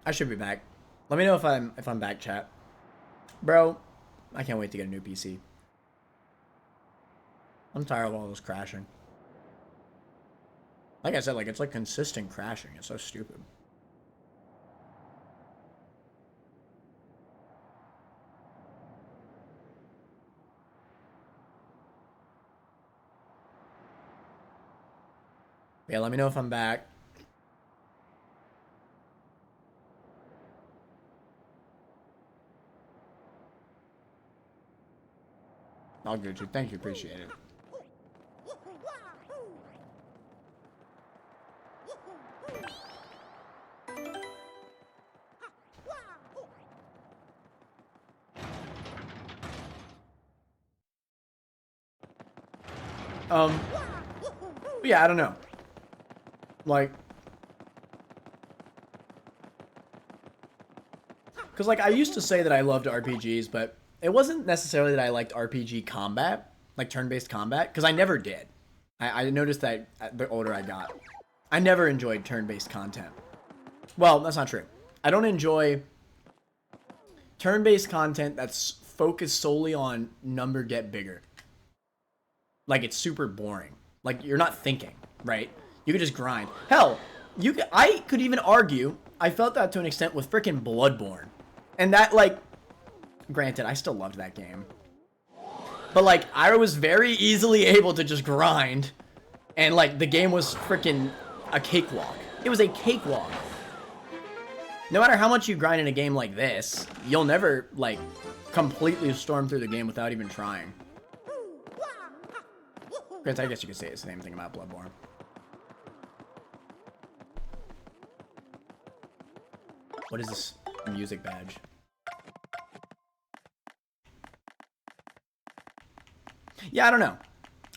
I should be back. Let me know if I'm back, chat. Bro, I can't wait to get a new PC. I'm tired of all this crashing. Like I said, like it's like consistent crashing. It's so stupid. Yeah, let me know if I'm back. I'll get you. Thank you. Appreciate it. Yeah, I don't know. Like, because like I used to say that I loved RPGs, but it wasn't necessarily that I liked RPG combat, like turn-based combat, because I never did. I noticed that the older I got, I never enjoyed turn-based content. Well, that's not true. I don't enjoy turn-based content that's focused solely on number get bigger. Like it's super boring. Like you're not thinking, right? You could just grind. Hell, I could even argue I felt that to an extent with freaking Bloodborne. And that, like, granted, I still loved that game. But, like, I was very easily able to just grind. And, like, the game was freaking a cakewalk. It was a cakewalk. No matter how much you grind in a game like this, you'll never, like, completely storm through the game without even trying. Granted, I guess you could say the same thing about Bloodborne. What is this music badge? Yeah, I don't know.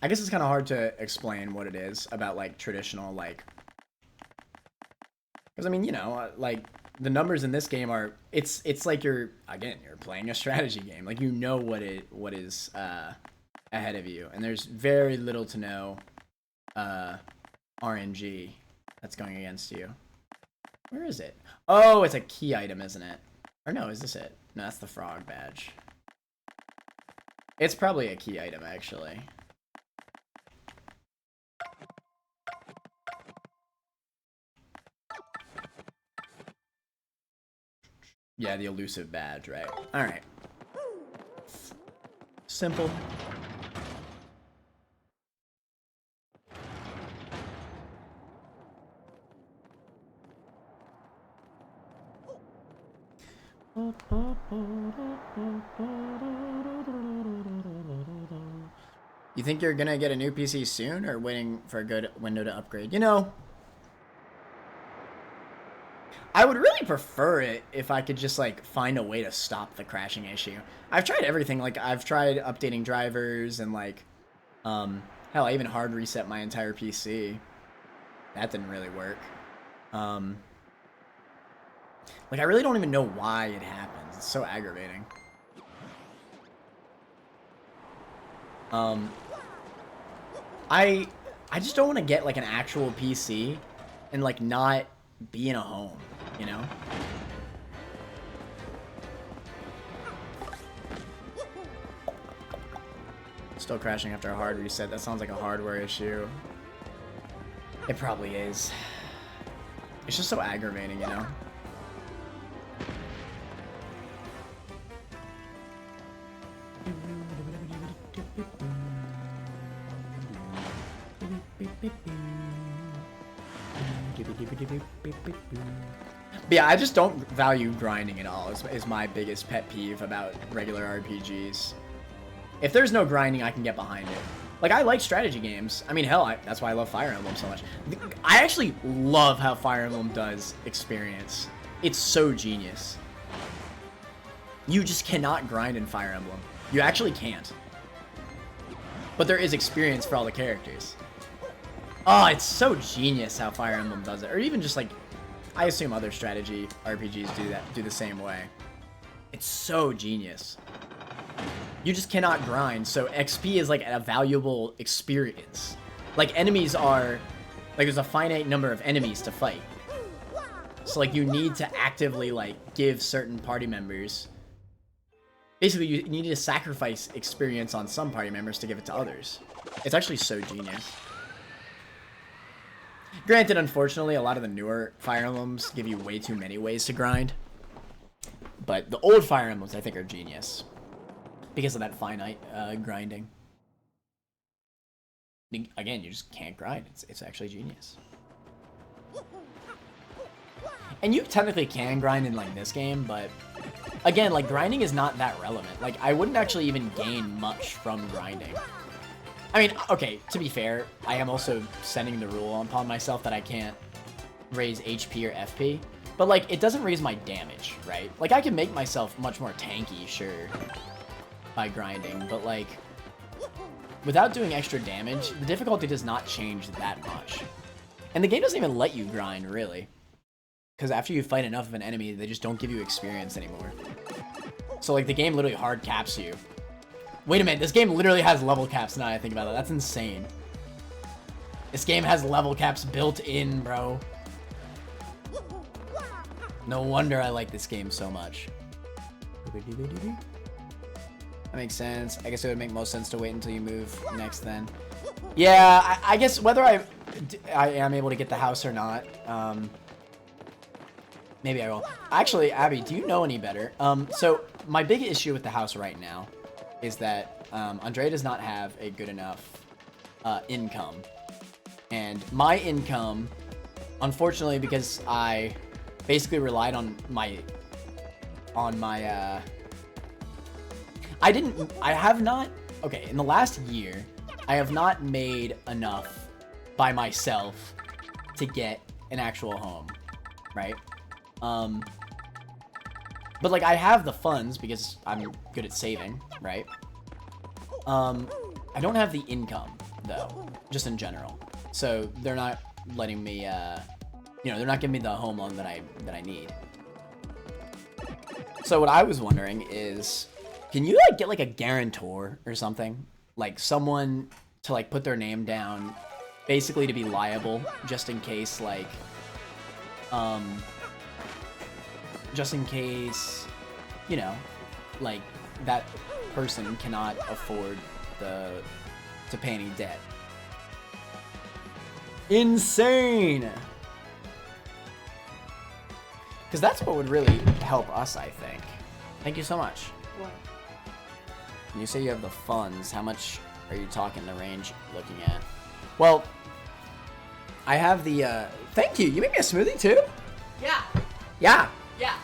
I guess it's kind of hard to explain what it is about, like, traditional, like... Because, I mean, you know, like, the numbers in this game are... It's like you're playing a strategy game. Like, you know what is ahead of you. And there's very little to no RNG that's going against you. Where is it? Oh, it's a key item, isn't it? Or no, is this it? No, that's the frog badge. It's probably a key item, actually. Yeah, the elusive badge, right? Alright. Simple. You think you're gonna get a new PC soon, or waiting for a good window to upgrade? You know, I would really prefer it if I could just, like, find a way to stop the crashing issue. I've tried everything. Like, I've tried updating drivers and, like, hell, I even hard reset my entire PC. That didn't really work. Like, I really don't even know why it happens. It's so aggravating. I just don't want to get, like, an actual PC and, like, not be in a home, you know? Still crashing after a hard reset. That sounds like a hardware issue. It probably is. It's just so aggravating, you know? But yeah, I just don't value grinding at all, is my biggest pet peeve about regular RPGs. If there's no grinding, I can get behind it. Like, I like strategy games. I mean, hell, that's why I love Fire Emblem so much. I actually love how Fire Emblem does experience. It's so genius. You just cannot grind in Fire Emblem. You actually can't. But there is experience for all the characters. Oh, it's so genius how Fire Emblem does it. Or even just, like, I assume other strategy RPGs do the same way. It's so genius. You just cannot grind, so XP is, like, a valuable experience. Like, enemies are... Like, there's a finite number of enemies to fight. So like you need to actively like give certain party members. Basically, you need to sacrifice experience on some party members to give it to others. It's actually so genius. Granted, unfortunately, a lot of the newer Fire Emblems give you way too many ways to grind. But the old Fire Emblems, I think, are genius. Because of that finite grinding. Again, you just can't grind. It's actually genius. And you technically can grind in, like, this game, but... Again, like, grinding is not that relevant. Like, I wouldn't actually even gain much from grinding. I mean, okay, to be fair, I am also setting the rule upon myself that I can't raise HP or FP. But, like, it doesn't raise my damage, right? Like, I can make myself much more tanky, sure, by grinding. But, like, without doing extra damage, the difficulty does not change that much. And the game doesn't even let you grind, really. Because after you fight enough of an enemy, they just don't give you experience anymore. So, like, the game literally hard caps you. Wait a minute, this game literally has level caps now I think about it. That's insane. This game has level caps built in, bro. No wonder I like this game so much. That makes sense. I guess it would make most sense to wait until you move next then. Yeah, I guess whether I am able to get the house or not, maybe I will. Actually, Abby, do you know any better? So my big issue with the house right now is that Andrea does not have a good enough income. And my income, unfortunately, because I basically relied on my okay, in the last year, I have not made enough by myself to get an actual home, right? But like I have the funds because I'm good at saving, right? I don't have the income though, just in general. So they're not letting me, they're not giving me the home loan that I need. So what I was wondering is, can you like get like a guarantor or something? Like someone to like put their name down, basically to be liable, just in case like, like that person cannot afford to pay any debt. Insane! Because that's what would really help us, I think. Thank you so much. What? When you say you have the funds, how much are you talking the range looking at? Well, I have the, thank you! You make me a smoothie too? Yeah. Yeah! Yeah.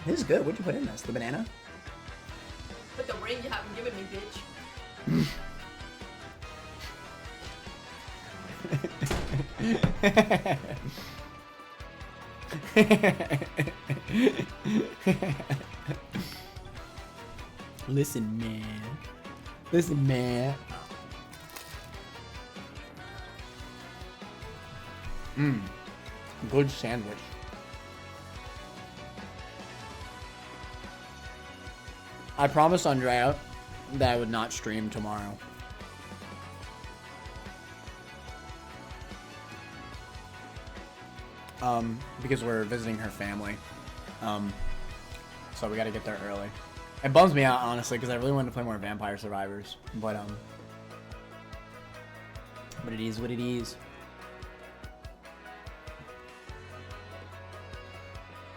This is good. What'd you put in this? The banana? But the ring you haven't given me, bitch. Listen, man. Listen, man. Good sandwich. I promised Andrea that I would not stream tomorrow. Because we're visiting her family. So we gotta get there early. It bums me out, honestly, because I really wanted to play more Vampire Survivors. But it is what it is.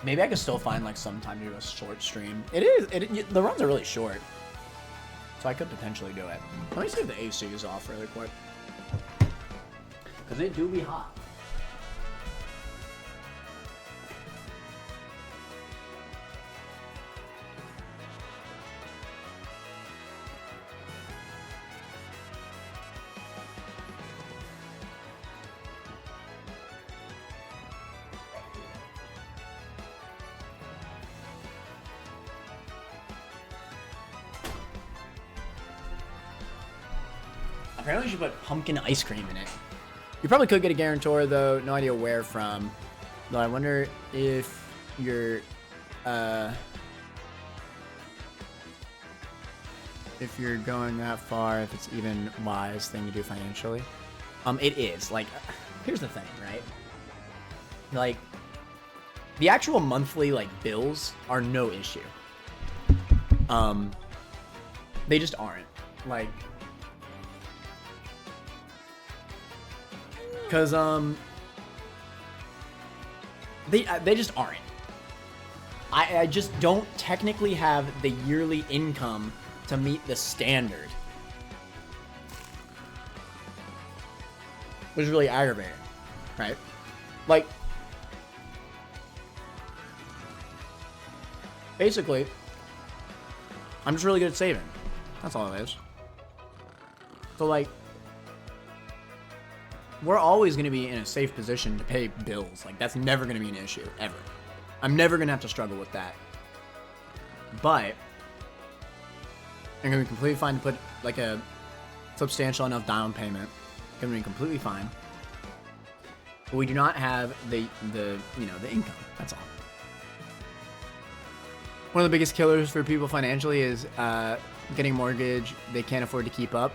Maybe I could still find like some time to do a short stream. The runs are really short. So I could potentially do it. Let me see if the AC is off really quick. Because it do be hot. Apparently you should put pumpkin ice cream in it. You probably could get a guarantor though, no idea where from. Though I wonder if you're going that far, if it's even wise thing to do financially. It is. Like, here's the thing, right? Like, the actual monthly, like, bills are no issue. They just aren't. Like, because, they just aren't. I just don't technically have the yearly income to meet the standard. Which is really aggravating, right? Like, basically, I'm just really good at saving. That's all it is. So, like, we're always going to be in a safe position to pay bills. Like, that's never going to be an issue, ever. I'm never going to have to struggle with that. But I'm going to be completely fine to put, like, a substantial enough down payment. Going to be completely fine. But we do not have the income. That's all. One of the biggest killers for people financially is getting a mortgage they can't afford to keep up.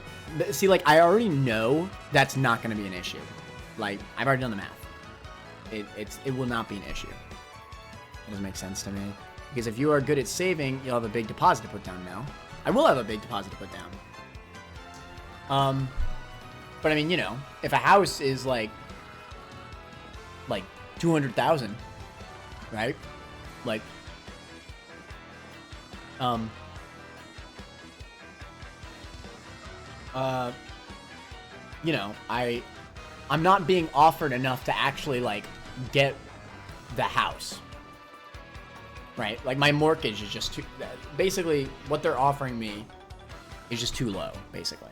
See, like, I already know that's not going to be an issue. Like, I've already done the math. It will not be an issue. It doesn't make sense to me. Because if you are good at saving, you'll have a big deposit to put down now. I will have a big deposit to put down. But I mean, you know, if a house is like 200,000, right? Like, you know, I'm not being offered enough to actually, like, get the house, right? Like, my mortgage is just too, basically, what they're offering me is just too low, basically.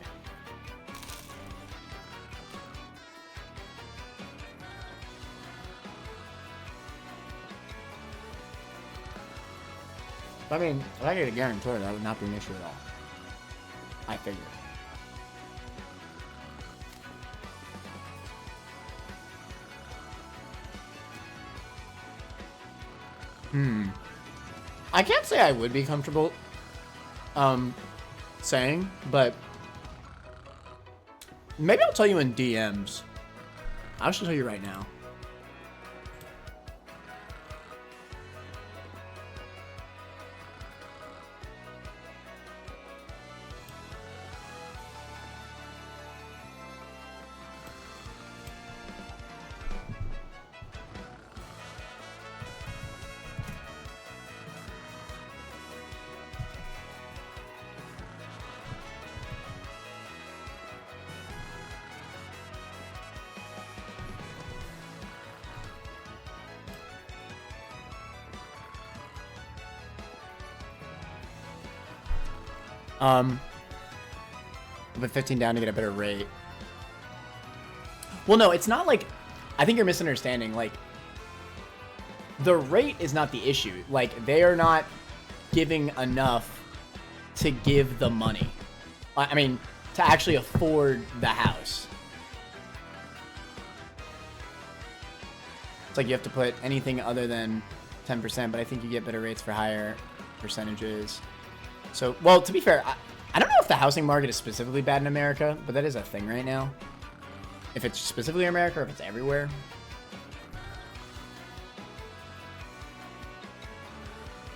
I mean, if I get a guarantor, that would not be an issue at all. I figure. I can't say I would be comfortable saying, but maybe I'll tell you in DMs. I'll just tell you right now. Put 15 down to get a better rate. Well, no, it's not like, I think you're misunderstanding. Like, the rate is not the issue. Like, they are not giving enough to give the money. I mean, to actually afford the house. It's like you have to put anything other than 10%, but I think you get better rates for higher percentages. So, well, to be fair, I don't know if the housing market is specifically bad in America, but that is a thing right now. If it's specifically America or if it's everywhere.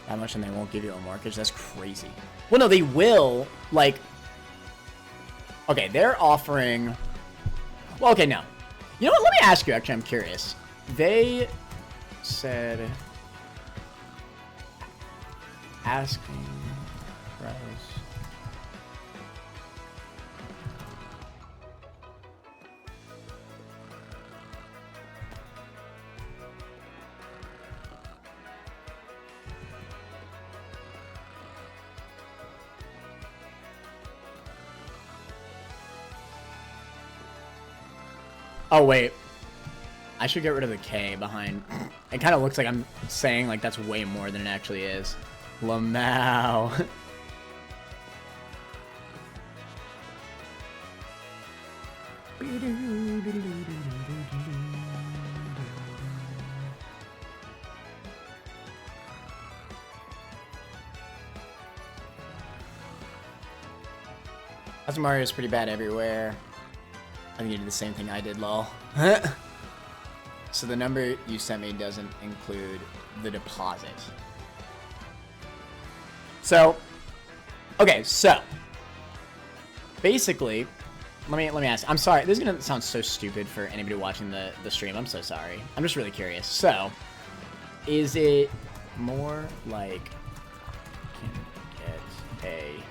That much and they won't give you a mortgage? That's crazy. Well, no, they will, like... Okay, they're offering... Well, okay, now. You know what? Let me ask you, actually, I'm curious. They said... Asking... Price... Oh, wait. I should get rid of the K behind. It kind of looks like I'm saying like that's way more than it actually is. Lmao. Mario is pretty bad everywhere. I think you did the same thing I did, lol. So the number you sent me doesn't include the deposit. So, okay, so basically, let me ask. I'm sorry, this is gonna sound so stupid for anybody watching the stream. I'm so sorry. I'm just really curious. So, is it more like can get a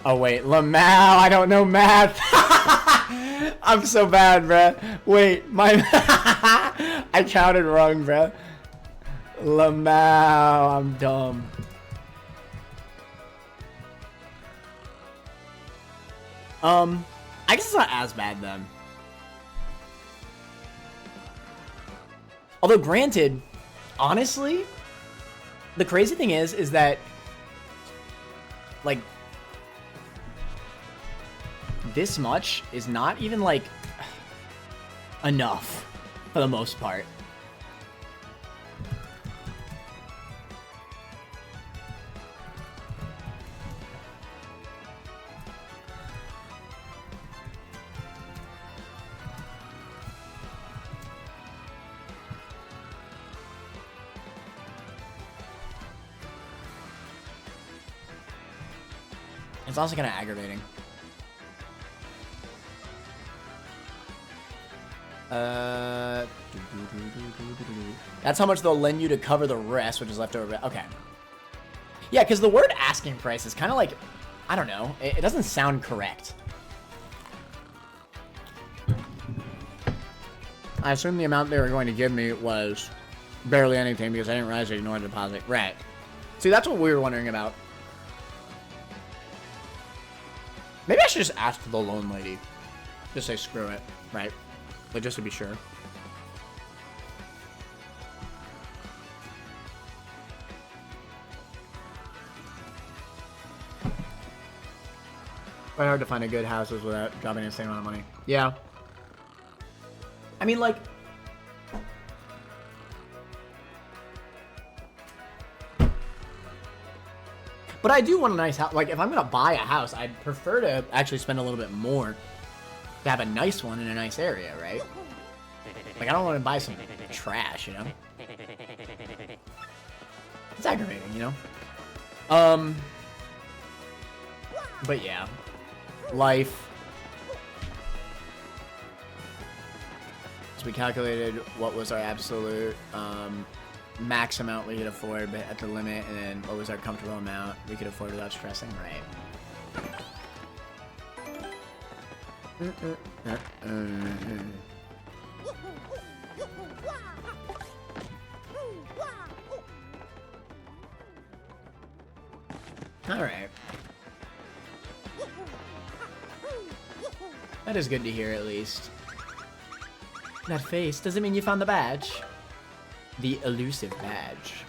oh wait, Lmao, I don't know math. I'm so bad, bruh. Wait, my I counted wrong, bruh. Lmao, I'm dumb. I guess it's not as bad then. Although granted, honestly, the crazy thing is that like this much is not even like enough for the most part. It's also kind of aggravating. That's how much they'll lend you to cover the rest, which is left over. Okay. Yeah, because the word asking price is kind of like, I don't know. It doesn't sound correct. I assume the amount they were going to give me was barely anything because I didn't realize they ignored the deposit. Right. See, that's what we were wondering about. Maybe I should just ask the loan lady. Just say screw it, right? Like, just to be sure. Quite hard to find a good houses without dropping the same amount of money. Yeah. I mean, like... But I do want a nice house. Like, if I'm going to buy a house, I'd prefer to actually spend a little bit more to have a nice one in a nice area, right? Like, I don't want to buy some trash, you know? It's aggravating, you know? But yeah. Life. So we calculated what was our absolute max amount we could afford but at the limit, and then what was our comfortable amount we could afford without stressing, right? Alright. That is good to hear, at least. That face doesn't mean you found the badge. The elusive badge.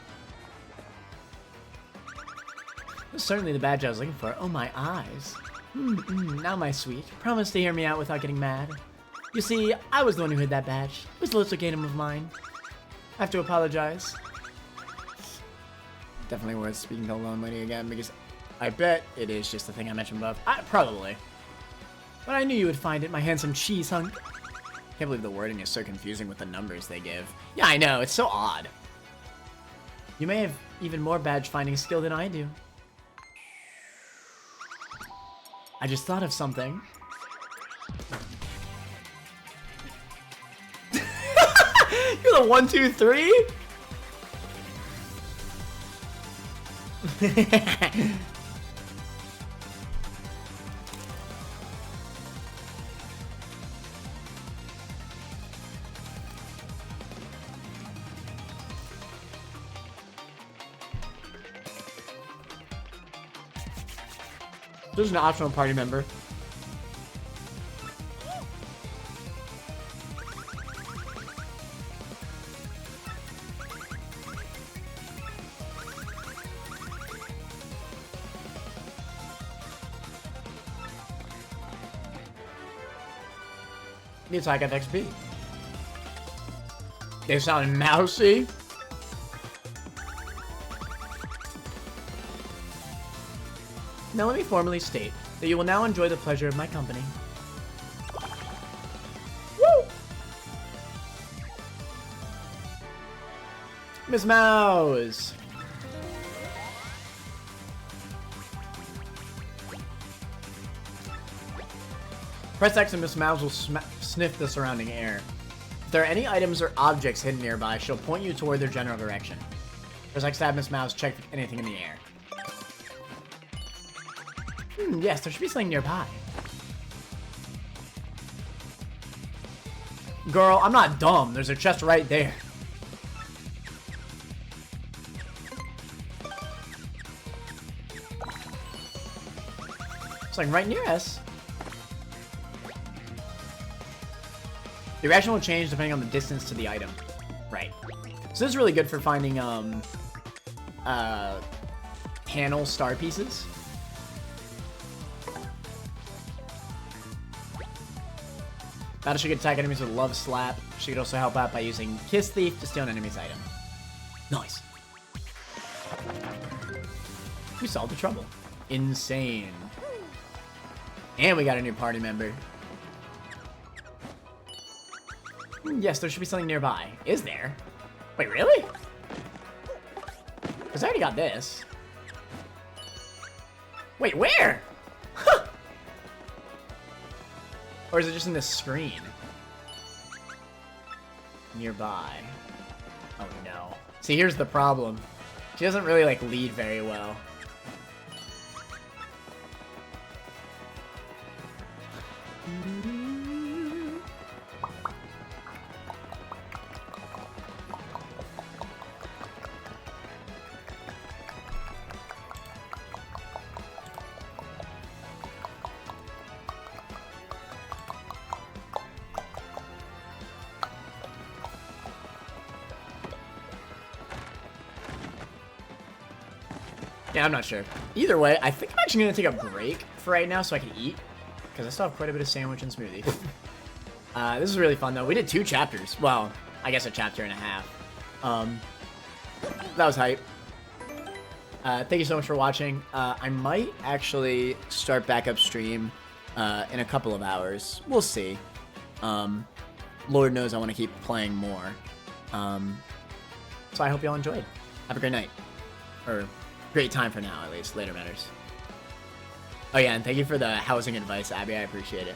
This is certainly the badge I was looking for. Oh, my eyes. Now, my sweet, promise to hear me out without getting mad. You see, I was the one who hid that badge. It was a little game of mine. I have to apologize. Definitely worth speaking to the loan lady again, because I bet it is just the thing I mentioned above. Probably. But I knew you would find it, my handsome cheese hunk. Can't believe the wording is so confusing with the numbers they give. Yeah, I know, it's so odd. You may have even more badge finding skill than I do. I just thought of something. You're the 1, 2, 3? This is an optional party member. The attack FXB. They sound mousy. Now let me formally state that you will now enjoy the pleasure of my company. Woo! Miss Mows! Press X and Miss Mows will sniff the surrounding air. If there are any items or objects hidden nearby, she'll point you toward their general direction. Press X to have Miss Mows check anything in the air. Yes, there should be something nearby. Girl, I'm not dumb. There's a chest right there. It's like right near us. The reaction will change depending on the distance to the item. Right. So this is really good for finding panel star pieces. Battle she could attack enemies with Love Slap. She could also help out by using Kiss Thief to steal an enemy's item. Nice. We solved the trouble. Insane. And we got a new party member. Yes, there should be something nearby. Is there? Wait, really? Because I already got this. Wait, where? Huh. Or is it just in this screen? Nearby. Oh no. See, here's the problem. She doesn't really, like, lead very well. Yeah, I'm not sure. Either way, I think I'm actually going to take a break for right now so I can eat. Because I still have quite a bit of sandwich and smoothie. This is really fun, though. We did 2 chapters. Well, I guess a chapter and a half. That was hype. Thank you so much for watching. I might actually start back up stream in a couple of hours. We'll see. Lord knows I want to keep playing more. So I hope y'all enjoyed. Have a great night. Or great time for now, at least. Later matters. Oh yeah, and thank you for the housing advice, Abby. I appreciate it.